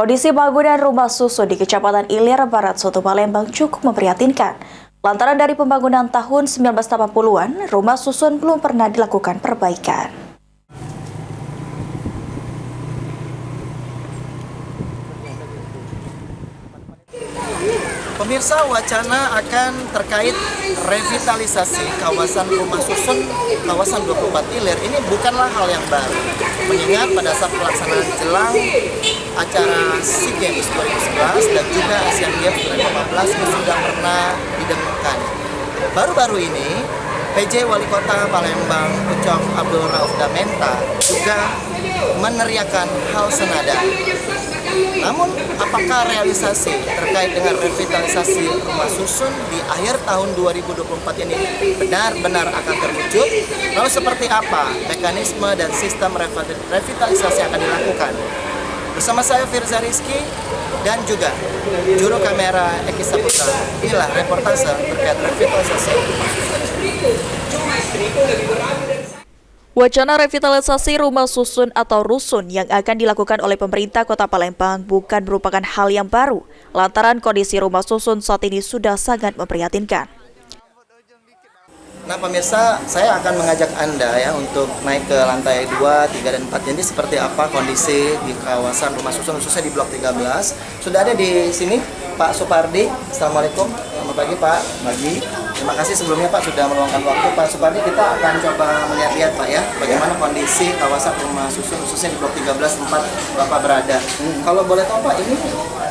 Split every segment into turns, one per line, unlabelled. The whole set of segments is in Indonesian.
Kondisi bangunan rumah susun di Kecamatan Ilir Barat, Soto Palembang cukup memprihatinkan. Lantaran dari pembangunan tahun 1980-an, rumah susun belum pernah dilakukan perbaikan.
Pemirsa, wacana akan terkait revitalisasi kawasan rumah susun kawasan 24 Ilir ini bukanlah hal yang baru. Mengingat pada saat pelaksanaan jelang acara SEA Games 2011 dan juga Asian Games 2015 ini sudah pernah didengungkan. Baru-baru ini, PJ Wali Kota Palembang Ucok Abdul Rauf Damenta juga meneriakan hal senada. Namun, apakah realisasi terkait dengan revitalisasi rumah susun di akhir tahun 2024 ini benar-benar akan terwujud? Lalu seperti apa mekanisme dan sistem revitalisasi yang akan dilakukan? Bersama saya Firza Rizky dan juga juru kamera Eki Saputra. Inilah reportase terkait revitalisasi rumah susun.
Wacana revitalisasi rumah susun atau rusun yang akan dilakukan oleh pemerintah Kota Palembang bukan merupakan hal yang baru, lantaran kondisi rumah susun saat ini sudah sangat memprihatinkan.
Nah pemirsa, saya akan mengajak Anda ya untuk naik ke lantai 2, 3, dan 4. Jadi seperti apa kondisi di kawasan rumah susun khususnya di Blok 13. Sudah ada di sini Pak Supardi. Assalamualaikum. Selamat pagi Pak. Pagi. Terima kasih sebelumnya Pak sudah meluangkan waktu. Pak Supardi, kita akan coba melihat-lihat Pak ya bagaimana kondisi kawasan rumah susun khususnya di Blok 13 tempat Bapak berada. Kalau boleh tahu Pak, ini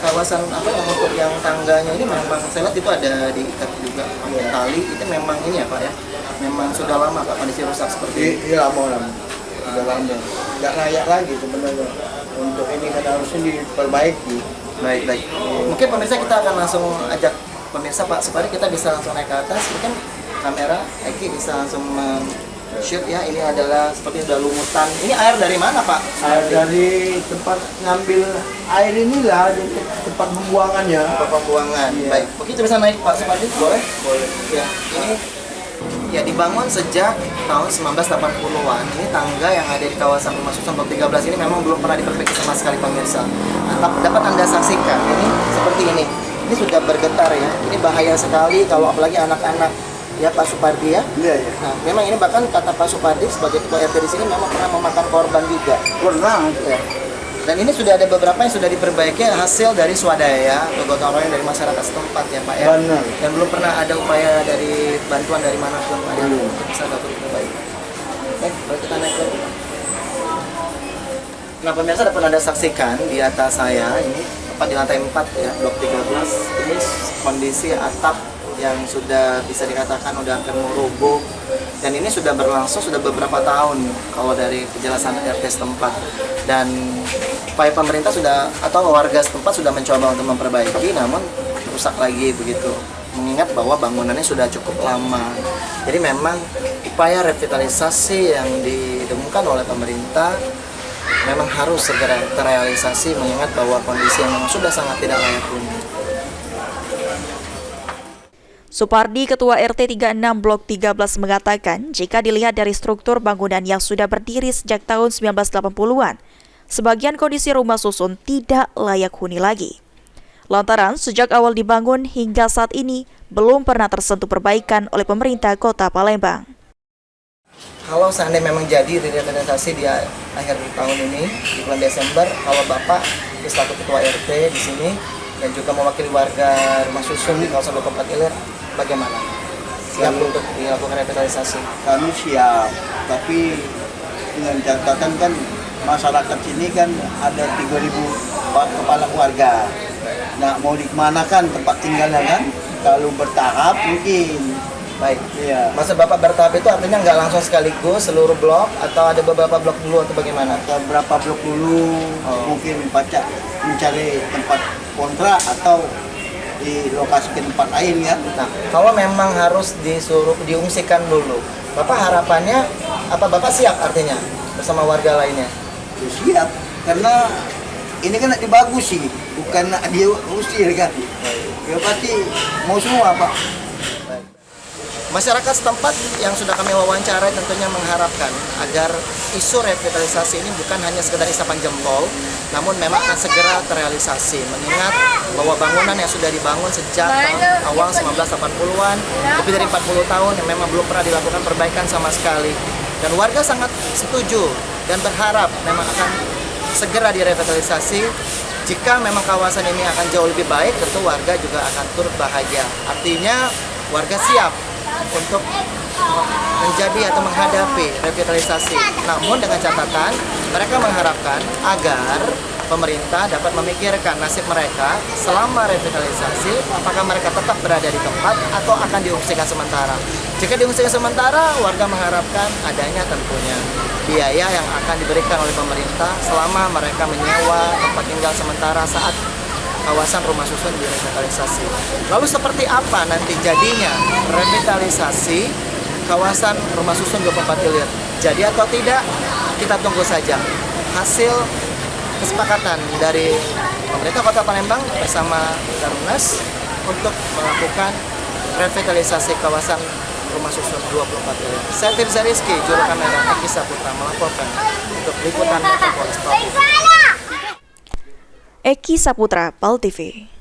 kawasan apa yang untuk yang tangganya ini memang saya lihat itu ada diikat juga pakai tali. Itu memang ini ya Pak ya. Memang sudah lama Pak kondisi rusak seperti ini.
Iya lama. Sudah lama. Nggak layak lagi sebenarnya. Untuk ini kan harusnya diperbaiki.
Baik. Mungkin pemirsa kita akan langsung ajak pemirsa Pak Supardi, kita bisa langsung naik ke atas. Mungkin kamera Eki bisa langsung shoot ya. Ini adalah seperti udah lumutan. Ini air dari mana Pak?
Air dari tempat ngambil air inilah, di tempat pembuangannya.
Tempat pembuangan.
Iya.
Baik. Mungkin kita bisa naik Pak Supardi, boleh?
Boleh.
Ya, ini ya dibangun sejak tahun 1980-an. Ini tangga yang ada di kawasan rumah susun Blok 13 ini memang belum pernah diperbaiki sama sekali pemirsa. Nah, dapat Anda saksikan ini seperti ini. Ini sudah bergetar ya. Ini bahaya sekali kalau apalagi anak-anak ya Pak Supardi ya.
Iya.
Nah, memang ini bahkan kata Pak Supardi sebagai ketua RT di sini memang pernah memakan korban juga.
Pernah.
Ya. Dan ini sudah ada beberapa yang sudah diperbaiki hasil dari swadaya atau gotong royong dari masyarakat setempat ya Pak ya.
Benar.
Dan belum pernah ada upaya dari bantuan dari manapun Pak ya
Belum.
untuk bisa dapat diperbaiki. Baik, boleh kita naik dulu. Nah pemirsa dapat Anda saksikan di atas saya ini tepat di lantai 4 ya, Blok 13. Ini kondisi atap yang sudah bisa dikatakan udah hampir mau rubuh, dan ini sudah berlangsung sudah beberapa tahun kalau dari penjelasan RT setempat. Dan upaya pemerintah sudah atau warga setempat sudah mencoba untuk memperbaiki, namun rusak lagi begitu, mengingat bahwa bangunannya sudah cukup lama. Jadi memang upaya revitalisasi yang didengungkan oleh pemerintah memang harus segera terrealisasi, mengingat bahwa kondisi yang memang sudah sangat tidak layak huni.
Supardi, Ketua RT 36 Blok 13 mengatakan, jika dilihat dari struktur bangunan yang sudah berdiri sejak tahun 1980-an, sebagian kondisi rumah susun tidak layak huni lagi. Lantaran sejak awal dibangun hingga saat ini belum pernah tersentuh perbaikan oleh pemerintah Kota Palembang.
Kalau seandainya memang jadi revitalisasi di akhir tahun ini, di bulan Desember, kalau Bapak selaku Ketua RT di sini dan juga mewakili warga rumah susun di kawasan 24 Ilir, bagaimana? Siap untuk dilakukan revitalisasi?
Kami siap, tapi dengan catatan kan masyarakat sini kan ada 3.000 kepala keluarga. Nah, mau dikemanakan tempat tinggalnya kan? Kalau bertahap mungkin.
Baik.
Iya.
Maksud Bapak bertahap itu artinya nggak langsung sekaligus seluruh blok atau ada beberapa blok dulu atau bagaimana?
Atau berapa blok dulu, mungkin mencari tempat kontrak atau di lokasi ke tempat lain ya.
Nah, kalau memang harus disuruh diungsikan dulu, Bapak harapannya apa? Bapak siap artinya bersama warga lainnya?
Ya, siap, karena ini kan dibagus sih, bukan dia usir kan. Ya pasti mau semua Pak.
Masyarakat setempat yang sudah kami wawancarai tentunya mengharapkan agar isu revitalisasi ini bukan hanya sekedar isapan jempol, namun memang akan segera terrealisasi. Mengingat bahwa bangunan yang sudah dibangun sejak awal 1980-an, lebih dari 40 tahun yang memang belum pernah dilakukan perbaikan sama sekali. Dan warga sangat setuju dan berharap memang akan segera direvitalisasi. Jika memang kawasan ini akan jauh lebih baik, tentu warga juga akan turut bahagia. Artinya warga siap untuk menjadi atau menghadapi revitalisasi. Namun dengan catatan, mereka mengharapkan agar pemerintah dapat memikirkan nasib mereka selama revitalisasi, apakah mereka tetap berada di tempat atau akan diungsikan sementara. Jika diungsikan sementara, warga mengharapkan adanya tentunya biaya yang akan diberikan oleh pemerintah selama mereka menyewa tempat tinggal sementara saat kawasan rumah susun direvitalisasi. Lalu seperti apa nanti jadinya revitalisasi kawasan rumah susun 24 Ilir? Jadi atau tidak, kita tunggu saja hasil kesepakatan dari pemerintah Kota Palembang bersama Darunnas untuk melakukan revitalisasi kawasan rumah susun 24 Ilir. Saya Firza Rizky, juru kamera Eki Saputra melaporkan untuk liputan Metropolis Pal TV.
Eki Saputra, Pal TV.